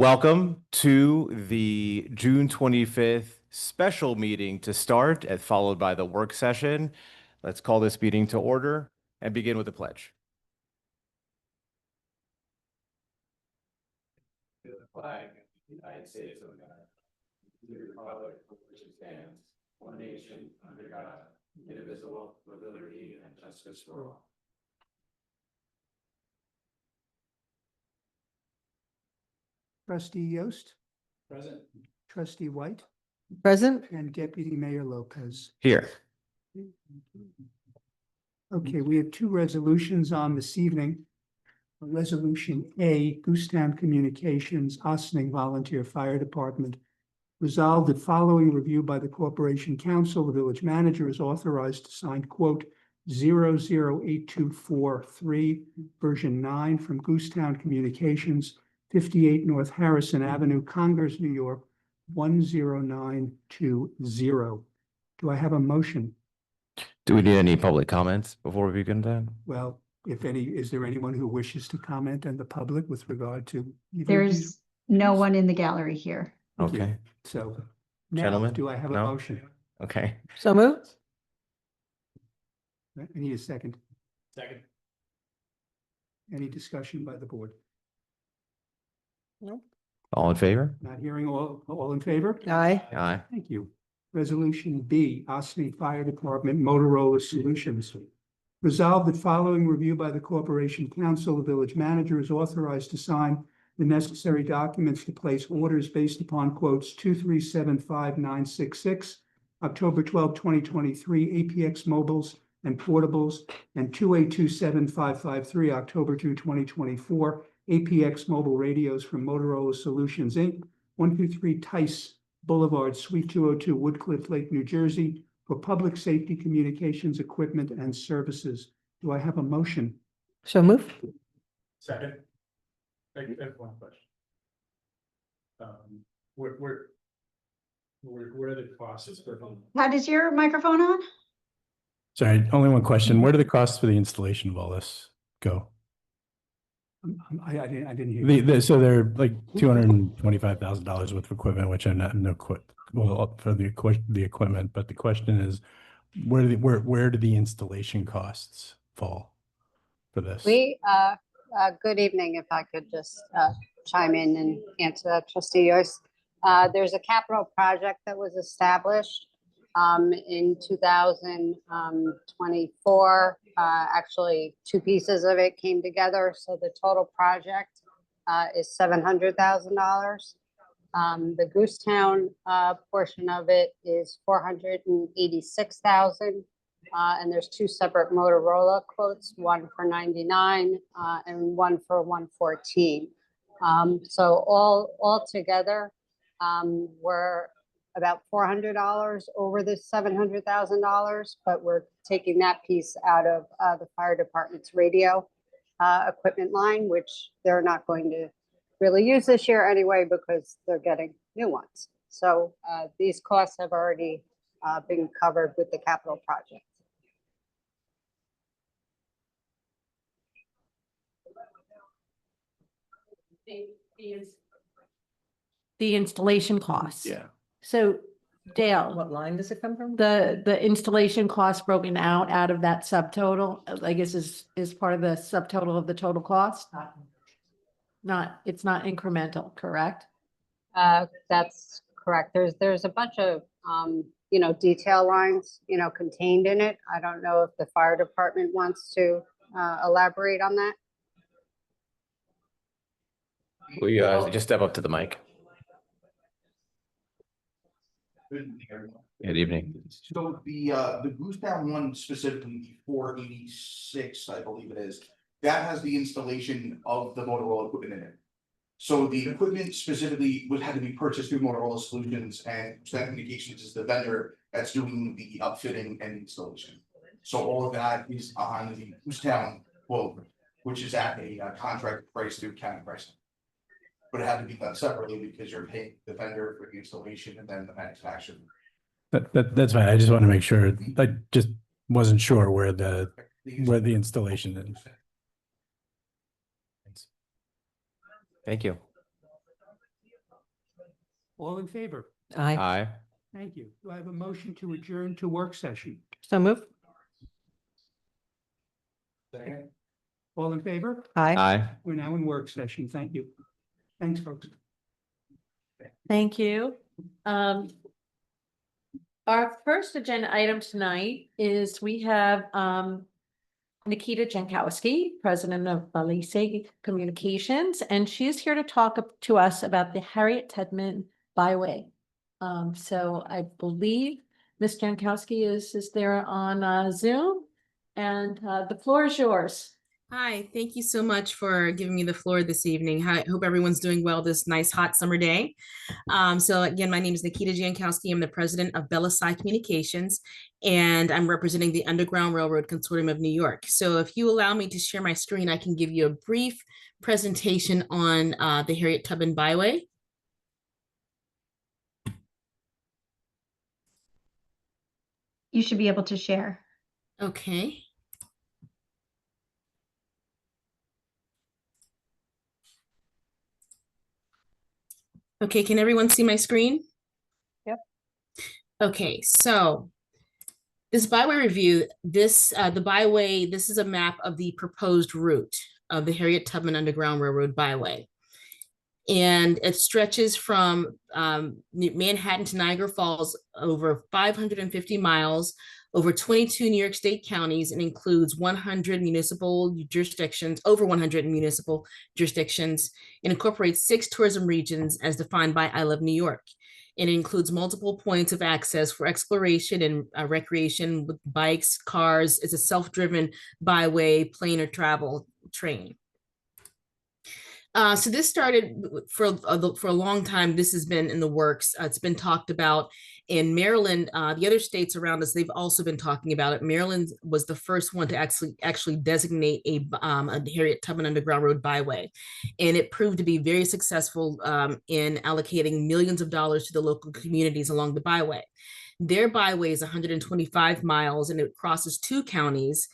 Welcome to the June 25th special meeting to start, followed by the work session. Let's call this meeting to order and begin with the pledge. To the flag of the United States of America, to the republic for which it stands, one nation under God, indivisible, with liberty and justice for all. Trustee Yost, Present. Trustee White, Present. and Deputy Mayor Lopez. Here. Okay, we have two resolutions on this evening. Resolution A, Goostown Communications, Ossining Volunteer Fire Department. Resolved that following review by the Corporation Council, the village manager is authorized to sign, quote, 008243, version 9 from Goostown Communications, 58 North Harrison Avenue, Congers, New York, 10920. Do I have a motion? Do we need any public comments before we begin then? Well, if any, is there anyone who wishes to comment in the public with regard to? either of these? There's no one in the gallery here. Thank you. Okay, So now, Gentlemen, do I have a no? motion? okay. So moved. I need a second. Second. Any discussion by the board? All in favor? Not hearing all in favor? Aye. Aye. Thank you. Resolution B, Ossining Fire Department Motorola Solutions. Resolved that following review by the Corporation Council, the village manager is authorized to sign the necessary documents to place orders based upon quotes 2375966, October 12, 2023, APX mobiles and portables, and 2827553, October 2, 2024, APX mobile radios from Motorola Solutions, Inc., 123 Tice Boulevard, Suite 202, Woodcliff Lake, New Jersey, for public safety communications equipment and services. Do I have a motion? So moved. Second. I have one question. Where are the costs for? Pat, is your microphone on? Sorry, only one question. Where do the costs for the installation of all this go? I didn't hear. you. So they're like $225,000 worth of equipment, which I'm not for the equipment, but the question is, where do the installation costs fall for this? Good evening, if I could just chime in and answer that, Trustee Yost. There's a capital project that was established in 2024. Actually, two pieces of it came together, so the total project is $700,000. The Goostown portion of it is $486,000. And there's two separate Motorola quotes, one for 99 and one for 114. So all together, we're about $400 over the $700,000, but we're taking that piece out of the fire department's radio equipment line, which they're not going to really use this year anyway because they're getting new ones. So these costs have already been covered with the capital project. The installation costs. Yeah. So Dale, What line does it come from? the installation cost broken out of that subtotal, I guess is part of the subtotal of the total cost? It's not incremental, correct? That's correct. There's a bunch of, detail lines, contained in it. I don't know if the fire department wants to elaborate on that. Will you just step up to the mic? Good evening. So the Goostown one specifically, 486, I believe it is, that has the installation of the Motorola equipment in it. So the equipment specifically would have to be purchased through Motorola Solutions, and Goostown Communications is the vendor that's doing the upfitting and installation. So all of that is on the Goostown quote, which is at a contract price through county pricing. But it had to be done separately because you're paying the vendor for the installation and then the manufacturer. That's fine. I just want to make sure. I just wasn't sure where the installation is. Thank you. All in favor? Aye. Aye. Thank you. Do I have a motion to adjourn to work session? So move. All in favor? Aye. Aye. We're now in work session. Thank you. Thanks, folks. Thank you. Our first agenda item tonight is we have Nikita Jankowski, president of Balise Communications, and she's here to talk to us about the Harriet Tubman Byway. So I believe Ms. Jankowski is there on Zoom, and the floor is yours. Hi, thank you so much for giving me the floor this evening. I hope everyone's doing well this nice hot summer day. So again, my name is Nikita Jankowski. I'm the president of Belisai Communications, and I'm representing the Underground Railroad Consortium of New York. So if you allow me to share my screen, I can give you a brief presentation on the Harriet Tubman Byway. You should be able to share. Okay. Okay, can everyone see my screen? Yep. Okay, so this byway review, the byway, this is a map of the proposed route of the Harriet Tubman Underground Railroad Byway. And it stretches from Manhattan to Niagara Falls over 550 miles, over 22 New York State counties, and includes 100 municipal jurisdictions, over 100 municipal jurisdictions, and incorporates 6 tourism regions as defined by I Love New York. It includes multiple points of access for exploration and recreation with bikes, cars. It's a self-driven byway, plane or travel train. So this started for a long time. This has been in the works. It's been talked about in Maryland. The other states around us, they've also been talking about it. Maryland was the first one to actually designate a Harriet Tubman Underground Road Byway, and it proved to be very successful in allocating millions of dollars to the local communities along the byway. Their byway is 125 miles, and it crosses 2 counties.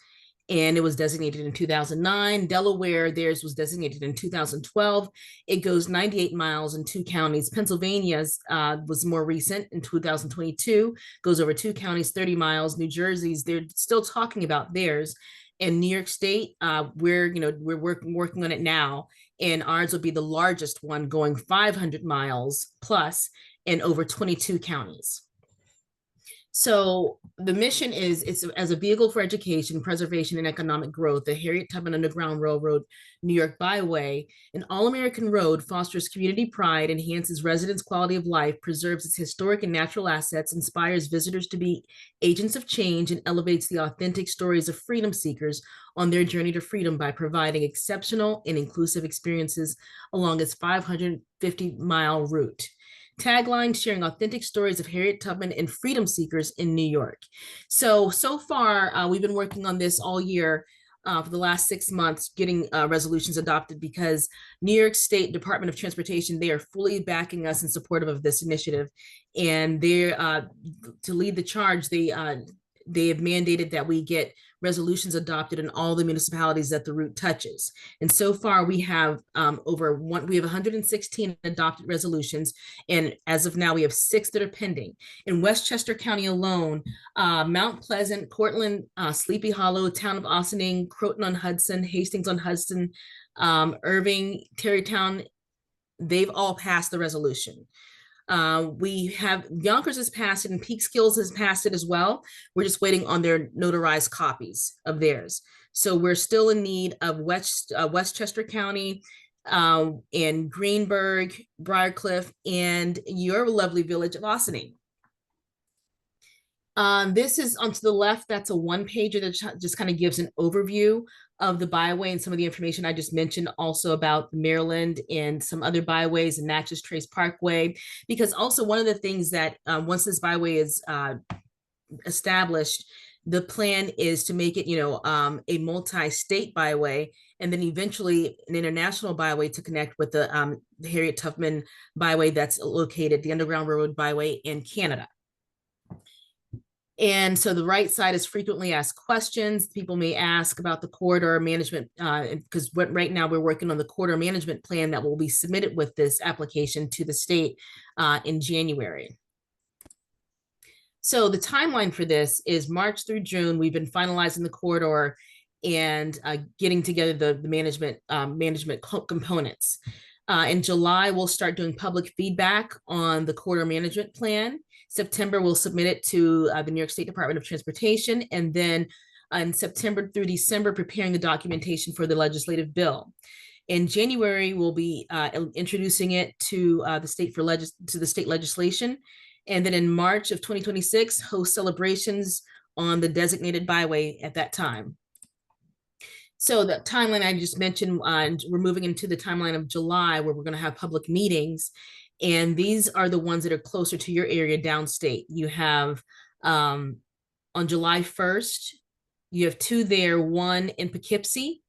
And it was designated in 2009. Delaware, theirs was designated in 2012. It goes 98 miles in 2 counties. Pennsylvania's was more recent in 2022, goes over 2 counties, 30 miles. New Jersey's, they're still talking about theirs. And New York State, we're working on it now. And ours will be the largest one, going 500 miles plus in over 22 counties. So the mission is, it's as a vehicle for education, preservation, and economic growth. The Harriet Tubman Underground Railroad New York Byway, an all-American road, fosters community pride, enhances residents' quality of life, preserves its historic and natural assets, inspires visitors to be agents of change, and elevates the authentic stories of freedom seekers on their journey to freedom by providing exceptional and inclusive experiences along its 550-mile route. Tagline: sharing authentic stories of Harriet Tubman and freedom seekers in New York. So far, we've been working on this all year for the last 6 months, getting resolutions adopted, because New York State Department of Transportation, they are fully backing us and supportive of this initiative. And they're to lead the charge, they have mandated that we get resolutions adopted in all the municipalities that the route touches. And so far we have we have 116 adopted resolutions. And as of now, we have 6 that are pending. In Westchester County alone, Mount Pleasant, Cortland, Sleepy Hollow, Town of Ossining, Croton-on-Hudson, Hastings-on-Hudson, Irving, Tarrytown, they've all passed the resolution. We have Yonkers has passed it, and Peekskills has passed it as well. We're just waiting on their notarized copies of theirs. So we're still in need of Westchester County, and Greenburgh, Briarcliff, and your lovely village of Ossining. This is on to the left. That's a 1-pager that just kind of gives an overview of the byway and some of the information I just mentioned, also about Maryland and some other byways and Natchez Trace Parkway. Because also one of the things that once this byway is established, the plan is to make it, a multi-state byway, and then eventually an international byway to connect with the Harriet Tubman Byway that's located, the Underground Railroad Byway, in Canada. And so the right side is frequently asked questions. People may ask about the corridor management, because right now we're working on the corridor management plan that will be submitted with this application to the state in January. So the timeline for this is March through June. We've been finalizing the corridor and getting together the management components. In July, we'll start doing public feedback on the corridor management plan. September, we'll submit it to the New York State Department of Transportation, and then in September through December, preparing the documentation for the legislative bill. In January, we'll be introducing it to the state legislation, and then in March of 2026, host celebrations on the designated byway at that time. So the timeline I just mentioned, we're moving into the timeline of July, where we're going to have public meetings. And these are the ones that are closer to your area downstate. You have on July 1st, you have 2 there, one in Poughkeepsie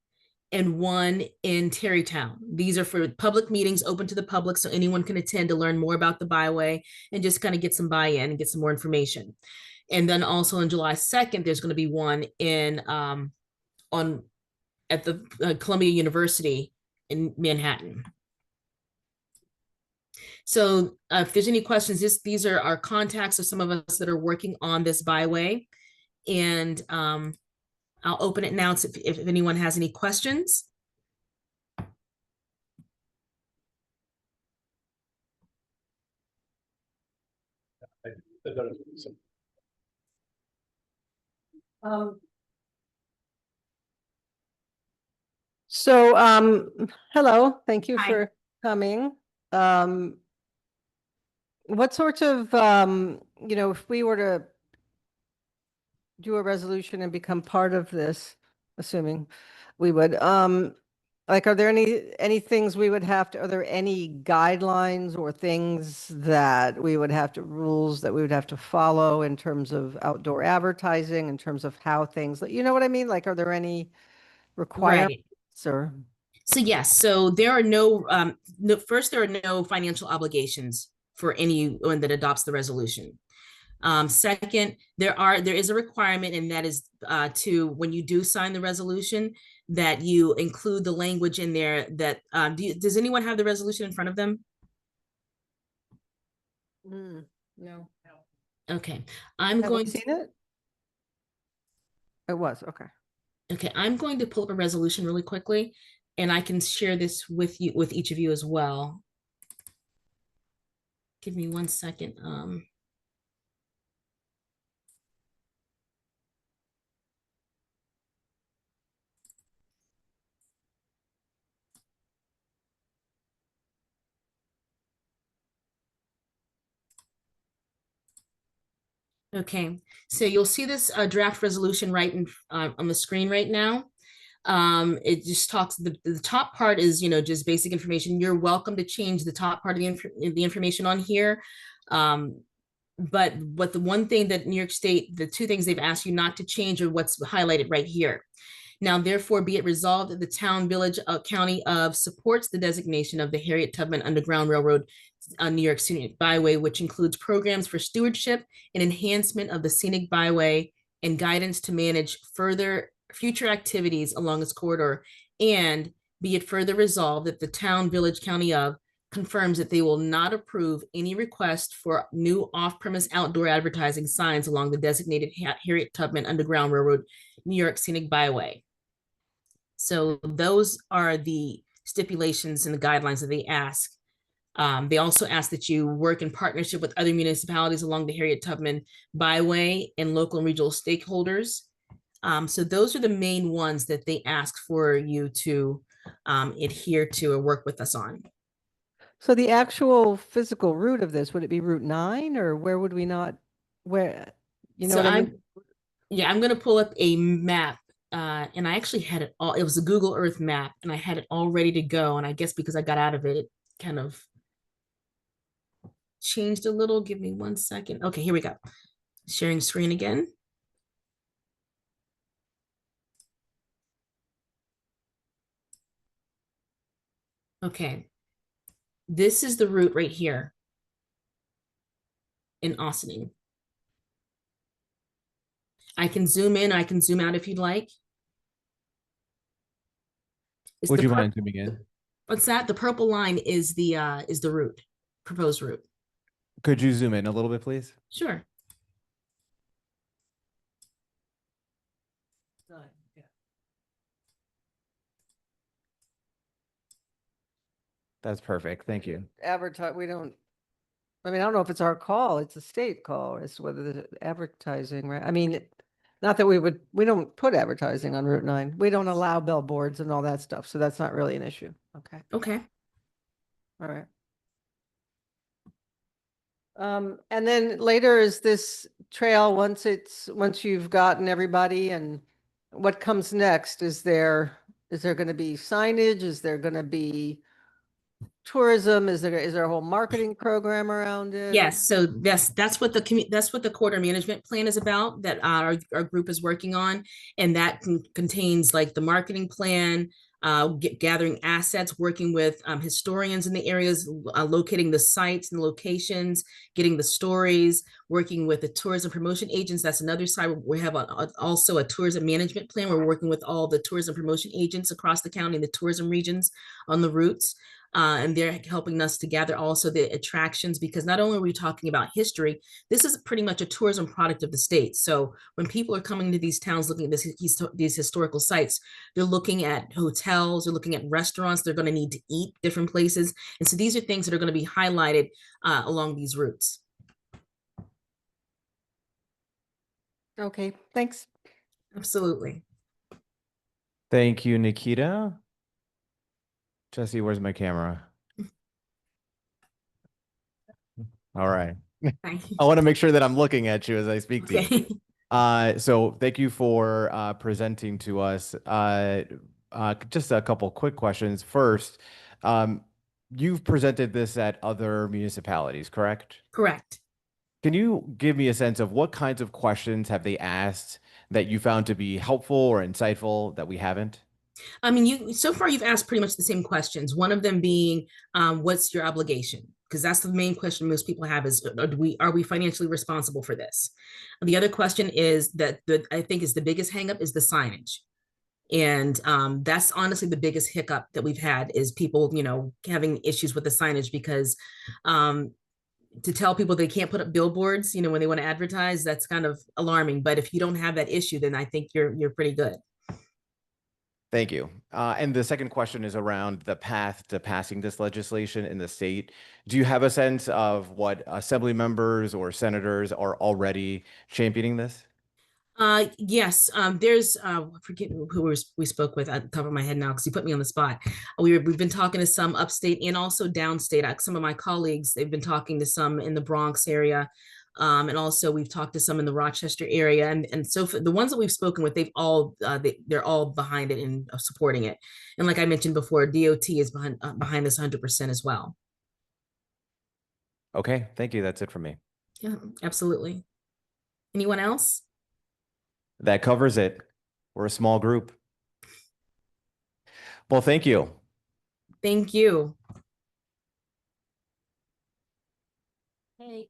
and one in Tarrytown. These are for public meetings open to the public, so anyone can attend to learn more about the byway and just kind of get some buy-in and get some more information. And then also on July 2nd, there's going to be one in at the Columbia University in Manhattan. So if there's any questions, these are our contacts of some of us that are working on this byway. And I'll open it now if anyone has any questions. Hello, thank you Hi. for coming. What sorts of, if we were to do a resolution and become part of this, assuming we would, like, are there any things we would have to, are there any guidelines or things that we would have to, rules that we would have to follow in terms of outdoor advertising, in terms of how things, you know what I mean? Like, are there any requirements or? So yes, so there are no, first, there are no financial obligations for anyone that adopts the resolution. Second, there is a requirement, and that is to, when you do sign the resolution, that you include the language in there that, does anyone have the resolution in front of them? No. Okay, I'm Have going we to, seen it? It was, okay. okay, I'm going to pull up a resolution really quickly, and I can share this with you, with each of you as well. Give me 1 second. Okay, so you'll see this draft resolution right on the screen right now. It just talks, the top part is, just basic information. You're welcome to change the top part of the information on here. But the one thing that New York State, the 2 things they've asked you not to change are what's highlighted right here. Now, therefore, be it resolved that the town, village, county of supports the designation of the Harriet Tubman Underground Railroad New York Scenic Byway, which includes programs for stewardship and enhancement of the scenic byway and guidance to manage future activities along this corridor. And be it further resolved that the town, village, county of confirms that they will not approve any request for new off-premise outdoor advertising signs along the designated Harriet Tubman Underground Railroad New York Scenic Byway. So those are the stipulations and the guidelines that they ask. They also ask that you work in partnership with other municipalities along the Harriet Tubman Byway and local and regional stakeholders. So those are the main ones that they ask for you to adhere to or work with us on. So the actual physical route of this, would it be Route 9 or where would we not, where, So what I mean? I'm going to pull up a map. And I actually had it all, it was a Google Earth map, and I had it all ready to go. And I guess because I got out of it, it kind of changed a little. Give me 1 second. Okay, here we go. Sharing screen again. Okay. This is the route right here in Ossining. I can zoom in, I can zoom out if you'd like. It's Would the you pur- mind zooming in? What's that? The purple line is the route, proposed route. Could you zoom in a little bit, please? Sure. That's perfect. Thank you. Advertise, we don't, I mean, I don't know if it's our call, it's a state call, as whether the advertising, right? I mean, not that we don't put advertising on Route 9. We don't allow billboards and all that stuff, so that's not really an issue. Okay, Okay. all right. And then later is this trail, once you've gotten everybody, and what comes next? Is there gonna be signage? Is there gonna be tourism? Is there a whole marketing program around it? Yes, so that's what the corridor management plan is about, that our group is working on, and that contains like the marketing plan, gathering assets, working with historians in the areas, locating the sites and the locations, getting the stories, working with the tourism promotion agents. That's another side. We have also a tourism management plan. We're working with all the tourism promotion agents across the county and the tourism regions on the routes. And they're helping us to gather also the attractions, because not only are we talking about history, this is pretty much a tourism product of the state. So when people are coming to these towns looking at these historical sites, they're looking at hotels, they're looking at restaurants, they're going to need to eat different places. And so these are things that are going to be highlighted along these routes. Okay, thanks. Absolutely. Thank you, Nikita. Jesse, where's my camera? All right. I want to make sure that I'm looking at you as I speak to you. Okay. So thank you for presenting to us. Just a couple quick questions. First, you've presented this at other municipalities, correct? Correct. Can you give me a sense of what kinds of questions have they asked that you found to be helpful or insightful that we haven't? I mean, so far you've asked pretty much the same questions. One of them being, what's your obligation? Because that's the main question most people have is, are we financially responsible for this? And the other question is that I think is the biggest hangup is the signage. And that's honestly the biggest hiccup that we've had is people, having issues with the signage, because to tell people they can't put up billboards, when they want to advertise, that's kind of alarming. But if you don't have that issue, then I think you're pretty good. Thank you. And the second question is around the path to passing this legislation in the state. Do you have a sense of what assembly members or senators are already championing this? Yes, there's I forget who we spoke with at the top of my head now because you put me on the spot. We've been talking to some upstate and also downstate. Some of my colleagues, they've been talking to some in the Bronx area. And also we've talked to some in the Rochester area, and so for the ones that we've spoken with, they're all behind it and supporting it. And like I mentioned before, DOT is behind this 100% as well. Okay, thank you. That's it for me. Yeah, absolutely. Anyone else? That covers it. We're a small group. Well, thank you. Thank you. Hey.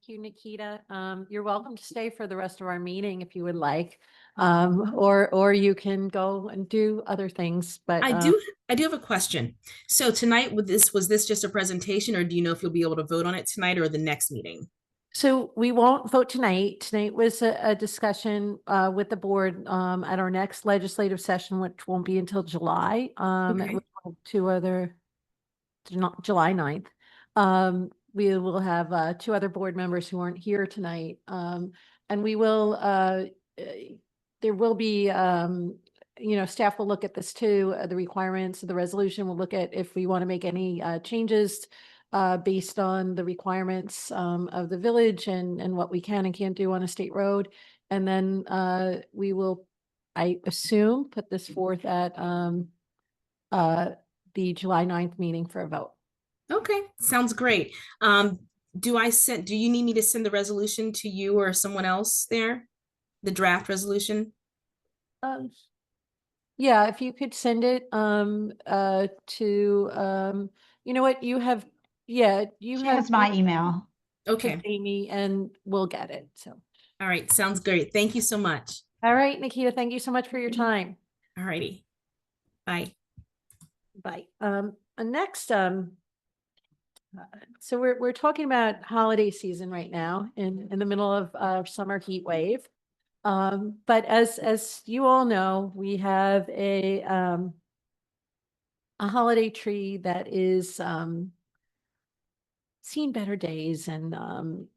Thank you, Nikita. You're welcome to stay for the rest of our meeting if you would like. Or you can go and do other things, but I do have a question. So tonight, was this just a presentation, or do you know if you'll be able to vote on it tonight or the next meeting? so we won't vote tonight. Tonight was a discussion with the board at our next legislative session, which won't be until July. Okay. July 9th. We will have two other board members who aren't here tonight. And we will, there will be, staff will look at this too, the requirements of the resolution. We'll look at if we want to make any changes based on the requirements of the village and what we can and can't do on a state road. And then we will, I assume, put this forth at the July 9th meeting for a vote. Okay, sounds great. Do you need me to send the resolution to you or someone else there? The draft resolution? Yeah, if you could send it to you know what, you have, yeah, you She have has my email. Okay, Amy, and we'll get it. So All right, sounds great. Thank you so much. All right, Nikita, thank you so much for your time. All righty. Bye. Bye. Next, so we're talking about holiday season right now in the middle of summer heat wave. But as you all know, we have a holiday tree that is seen better days and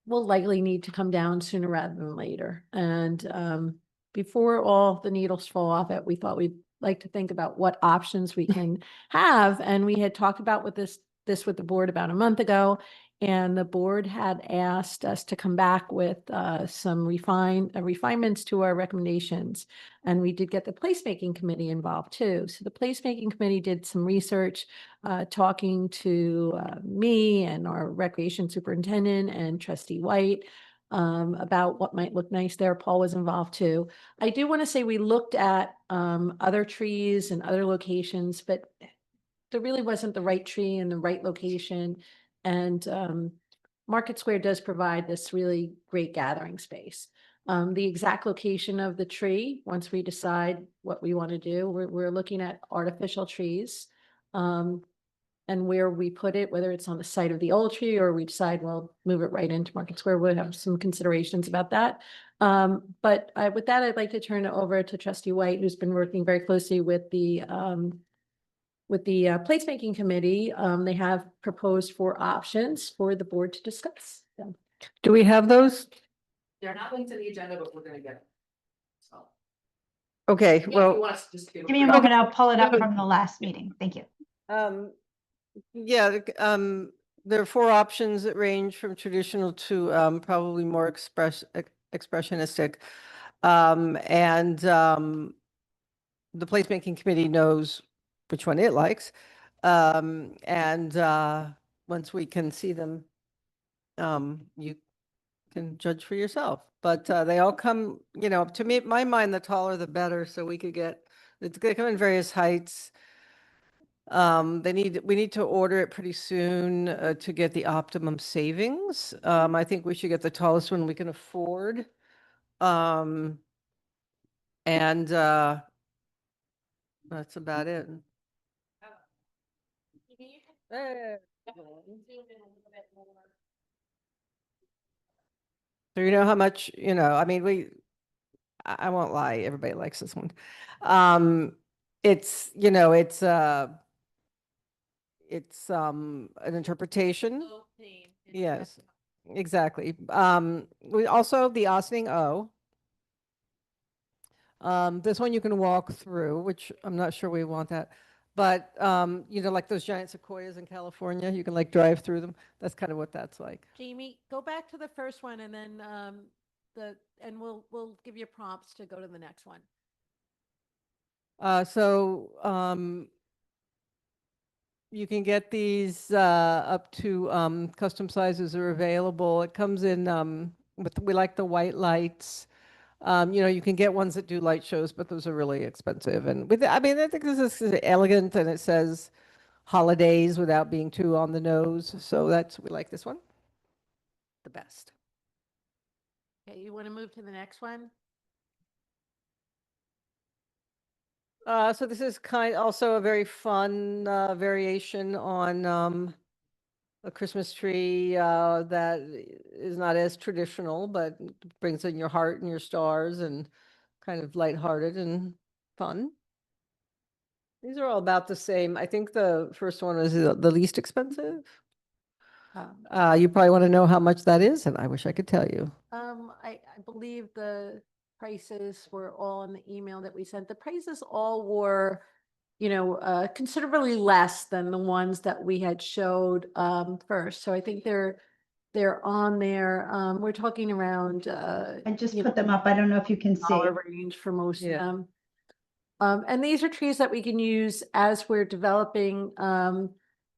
will likely need to come down sooner rather than later. And before all the needles fall off it, we thought we'd like to think about what options we can have. And we had talked about with this with the board about a month ago. And the board had asked us to come back with some refinements to our recommendations. And we did get the placemaking committee involved too. So the placemaking committee did some research, talking to me and our recreation superintendent and trustee White about what might look nice there. Paul was involved too. I do want to say we looked at other trees and other locations, but there really wasn't the right tree in the right location. And Market Square does provide this really great gathering space. The exact location of the tree, once we decide what we want to do, we're looking at artificial trees. And where we put it, whether it's on the site of the old tree or we decide, well, move it right into Market Square, we'll have some considerations about that. But with that, I'd like to turn it over to Trustee White, who's been working very closely with the placemaking committee. They have proposed 4 options for the board to discuss. So, Do we have those? They're not linked to the agenda, but we're gonna get them. So. Okay, Yeah, if you well, want us to just Give me a moment, I'll pull it up from the last meeting. Thank you. yeah, there are 4 options that range from traditional to probably more expressionistic. The placemaking committee knows which one it likes. Once we can see them, you can judge for yourself. But they all come, to me, my mind, the taller the better. So we could it's going to come in various heights. We need to order it pretty soon to get the optimum savings. I think we should get the tallest one we can afford. That's about it. So you know how much, I mean, I won't lie, everybody likes this one. It's an interpretation. Yes, exactly. We also the Ossining O. This one you can walk through, which I'm not sure we want that. But, like those giant sequoias in California, you can like drive through them. That's kind of what that's like. Jamie, go back to the first one and then we'll give you prompts to go to the next one. You can get these up to custom sizes are available. It comes in we like the white lights. You can get ones that do light shows, but those are really expensive. And I think this is elegant and it says holidays without being too on the nose. So we like this one the best. Okay, you want to move to the next one? So this is also a very fun variation on a Christmas tree that is not as traditional, but brings in your heart and your stars and kind of lighthearted and fun. These are all about the same. I think the first one is the least expensive. You probably want to know how much that is, and I wish I could tell you. I believe the prices were all in the email that we sent. The prices all were considerably less than the ones that we had showed first. So I think they're on there. We're talking around I just put them up. I don't know if you can see. dollar range for most of them. And these are trees that we can use as we're developing.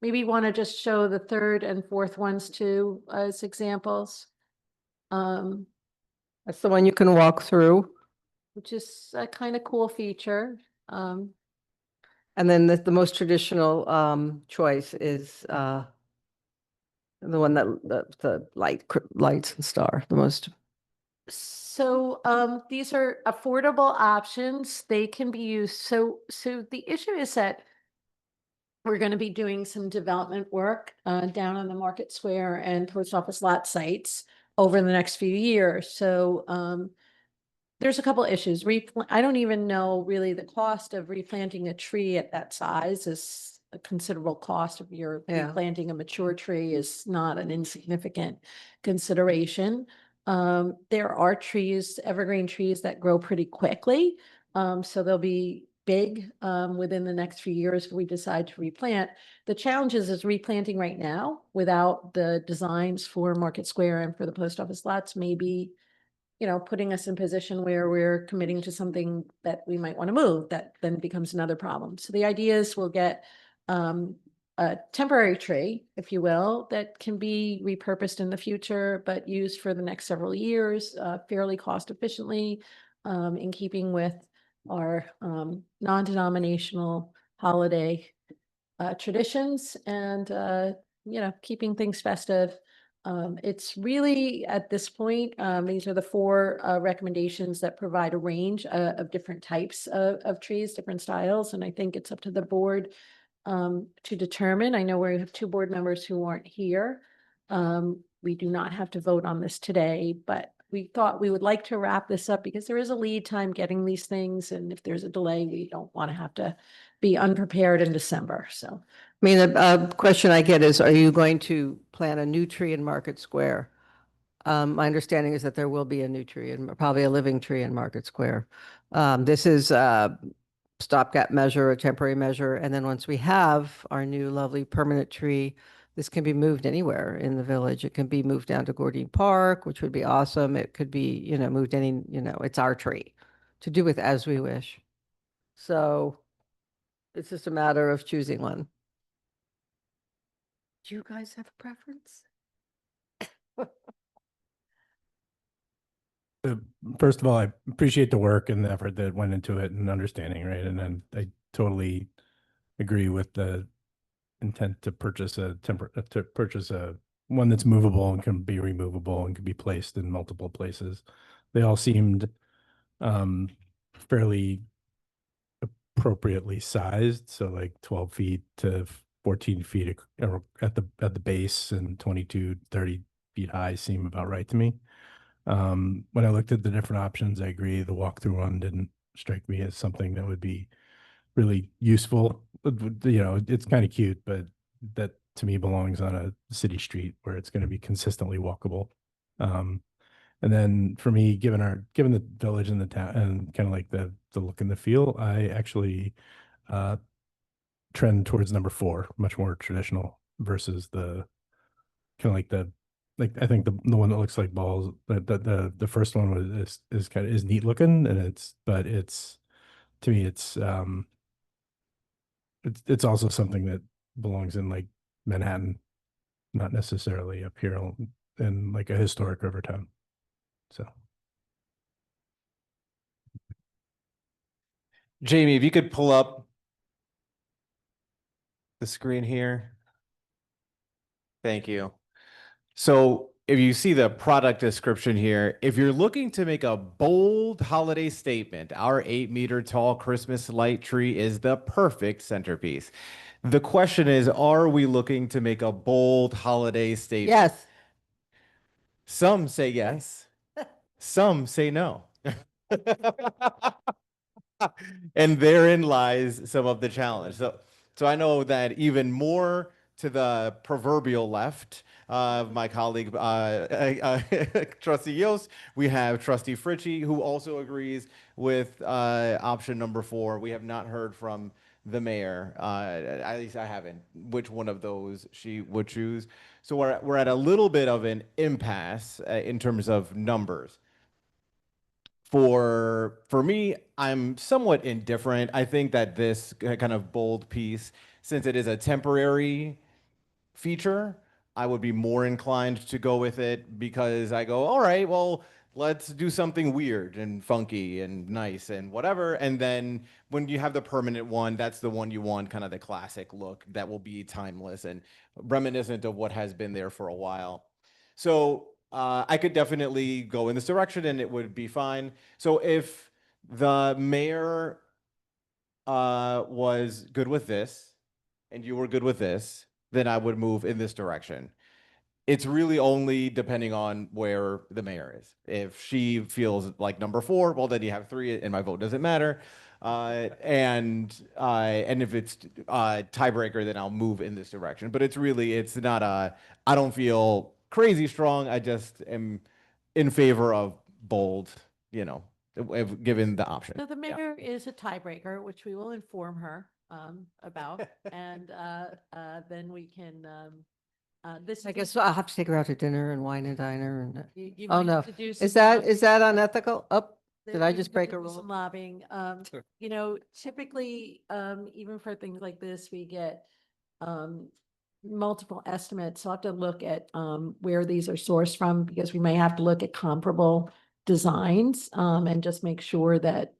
Maybe want to just show the 3rd and 4th ones too as examples. That's the one you can walk through. Which is a kind of cool feature. And then the most traditional choice is The one that, the lights and star, the most. So these are affordable options. They can be used. So the issue is that we're going to be doing some development work down on the Market Square and Post Office lot sites over the next few years. So there's a couple issues. I don't even know really the cost of replanting a tree at that size is a considerable cost. If you're Yeah. replanting a mature tree is not an insignificant consideration. There are trees, evergreen trees that grow pretty quickly. So they'll be big within the next few years if we decide to replant. The challenge is replanting right now without the designs for Market Square and for the post office lots, maybe, you know, putting us in position where we're committing to something that we might want to move, that then becomes another problem. So the idea is we'll get a temporary tree, if you will, that can be repurposed in the future, but used for the next several years, fairly cost efficiently, in keeping with our non-denominational holiday traditions and, you know, keeping things festive. It's really at this point, these are the four recommendations that provide a range of different types of trees, different styles, and I think it's up to the board to determine. I know we have two board members who aren't here. We do not have to vote on this today, but we thought we would like to wrap this up because there is a lead time getting these things, and if there's a delay, we don't want to have to be unprepared in December, so. I mean, the question I get is, are you going to plant a new tree in Market Square? My understanding is that there will be a new tree and probably a living tree in Market Square. This is a stopgap measure, a temporary measure. And then once we have our new lovely permanent tree, this can be moved anywhere in the village. It can be moved down to Gordine Park, which would be awesome. It could be, you know, moved it's our tree to do with as we wish. So it's just a matter of choosing one. Do you guys have a preference? First of all, I appreciate the work and the effort that went into it and understanding, right? And then I totally agree with the intent to purchase one that's movable and can be removable and can be placed in multiple places. They all seemed fairly appropriately sized, so like 12 feet to 14 feet at the base and 22, 30 feet high seem about right to me. When I looked at the different options, I agree the walkthrough one didn't strike me as something that would be really useful. You know, it's kind of cute, but that to me belongs on a city street where it's going to be consistently walkable. And then for me, given the village and the town and kind of like the look and the feel, I actually trend towards number 4, much more traditional versus the kind of like I think the one that looks like balls. The first one is neat looking, and it's to me it's also something that belongs in like Manhattan, not necessarily up here in like a historic river town. So Jamie, if you could pull up the screen here. Thank you. So if you see the product description here, if you're looking to make a bold holiday statement, our 8-meter tall Christmas light tree is the perfect centerpiece. The question is, are we looking to make a bold holiday statement? Yes. Some say yes. Some say no. And therein lies some of the challenge. So I know that even more to the proverbial left of my colleague, Trustee Yost, we have Trustee Fritchie, who also agrees with option number 4. We have not heard from the mayor, at least I haven't, which one of those she would choose. So we're at a little bit of an impasse in terms of numbers. For me, I'm somewhat indifferent. I think that this kind of bold piece, since it is a temporary feature, I would be more inclined to go with it because I go, all right, well, let's do something weird and funky and nice and whatever. And then when you have the permanent one, that's the one you want, kind of the classic look that will be timeless and reminiscent of what has been there for a while. So I could definitely go in this direction and it would be fine. So if the mayor was good with this and you were good with this, then I would move in this direction. It's really only depending on where the mayor is. If she feels like number 4, well, then you have 3 and my vote doesn't matter. And if it's tiebreaker, then I'll move in this direction. But it's not I don't feel crazy strong. I just am in favor of bold, given the option. So the Yeah. mayor is a tiebreaker, which we will inform her about, and then we can. This I guess I'll have to take her out to dinner and wine and diner and, you oh, might no. have to do is some that lobbying. unethical? Oh, did I You just have break to a do rule? some lobbying? Typically, even for things like this, we get multiple estimates. So I'll have to look at where these are sourced from, because we may have to look at comparable designs and just make sure that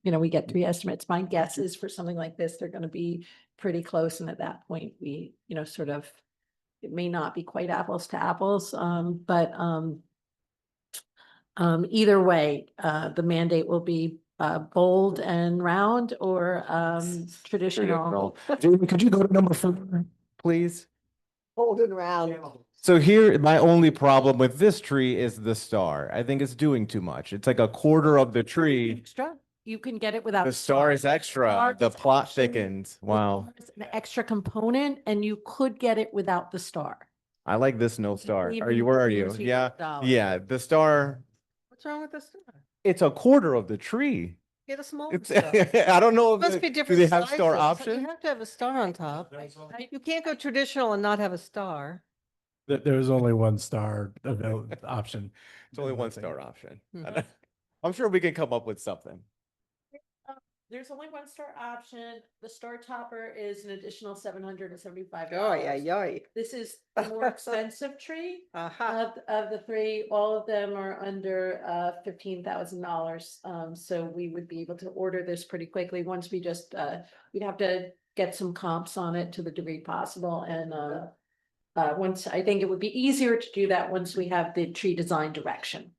we get 3 estimates. My guess is for something like this, they're going to be pretty close, and at that point, we sort of, it may not be quite apples to apples, but either way, the mandate will be bold and round or traditional. Jamie, could you go to number 4, please? Bold and round. So here, my only problem with this tree is the star. I think it's doing too much. It's like a quarter of the tree. Extra, you can get it without. The star is extra. Star The is plot actually- thickens. the Wow. star is an extra component, and you could get it without the star. I like this no star. Even Where are you? $200. Yeah, the star, What's wrong with the star? it's a quarter of the tree. Get a small It's, star. I don't know. Must be Do different they have star sizes. You option? have to have a star on top. You can't go traditional and not have a star. There's only one star option. It's only one star option. Mhm. I'm sure we can come up with something. There's only one star option. The star topper is an additional $775. Oh, yeah. This is the more expensive tree. Uh-huh. Of the 3, all of them are under $15,000. So we would be able to order this pretty quickly once we just we'd have to get some comps on it to the degree possible. And once, I think it would be easier to do that once we have the tree design direction.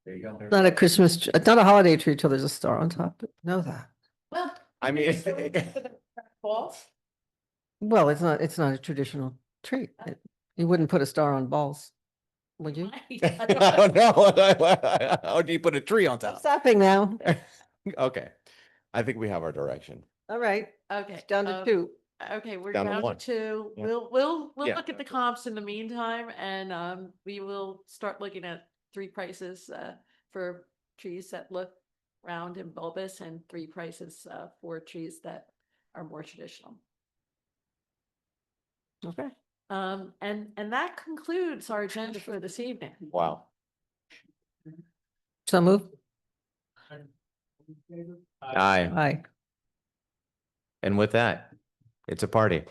There you go. Not a Christmas, not a holiday tree till there's a star on top. Know that. Well. I mean, False. Well, it's not a traditional tree. You wouldn't put a star on balls, would you? I don't know. How do you put a tree on I'm top? stopping now. Okay. I think we have our direction. All right, Okay. it's down to 2. Okay, we're Down to down to 1. 2. Yeah. We'll Yeah. look at the comps in the meantime, and we will start looking at 3 prices for trees that look round and bulbous, and 3 prices for trees that are more traditional. Okay. And that concludes our agenda for this evening. Wow. So move. Aye. Aye. And with that, it's a party.